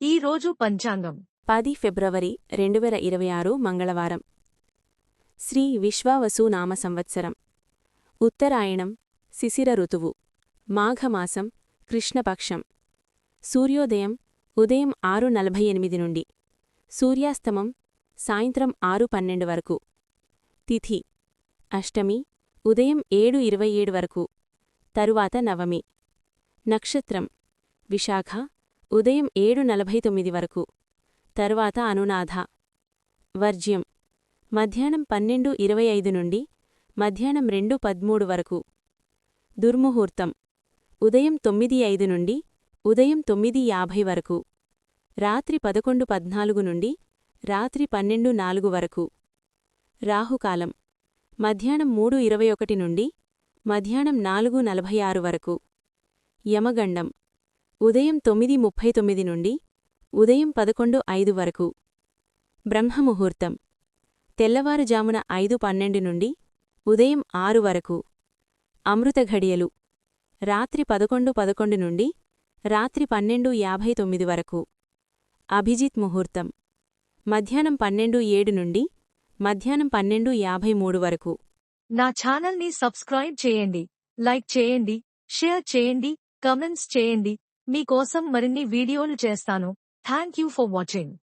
ఈ రోజు పంచాంగం 10 ఫిబ్రవరి 2026 మంగళవారం. శ్రీ విశ్వావసు నామ సంవత్సరం. ఉత్తరాయణం, శిశిర ఋతువు, మాఘమాసం, కృష్ణపక్షం. సూర్యోదయం ఉదయం 6:48 నుండి, సూర్యాస్తమం సాయంత్రం 6:12 వరకు. తిథి అష్టమి ఉదయం 7:27 వరకు, తరువాత నవమి. నక్షత్రం విశాఖ ఉదయం 7:49 వరకు, తరువాత అనునాధ. వర్జ్యం మధ్యాహ్నం 12:25 నుండి మధ్యాహ్నం 2:13 వరకు. దుర్ముహూర్తం ఉదయం 9:05 నుండి ఉదయం 9:50 వరకు, రాత్రి 11:14 నుండి రాత్రి 12:04 వరకు. రాహుకాలం మధ్యాహ్నం 3:21 నుండి మధ్యాహ్నం 4:46 వరకు. యమగండం ఉదయం 9:39 నుండి ఉదయం 11:05 వరకు. బ్రహ్మముహూర్తం తెల్లవారుజామున 5:12 నుండి ఉదయం 6 వరకు. అమృత ఘడియలు రాత్రి 11:11 నుండి రాత్రి 12:59 వరకు. అభిజిత్ ముహూర్తం మధ్యాహ్నం 12:07 నుండి మధ్యాహ్నం 12:53 వరకు. నా ఛానల్ని సబ్స్క్రైబ్ చేయండి, లైక్ చేయండి, షేర్ చేయండి, కామెంట్స్ చేయండి. మీకోసం మరిన్ని వీడియోలు చేస్తాను. Thank you for watching.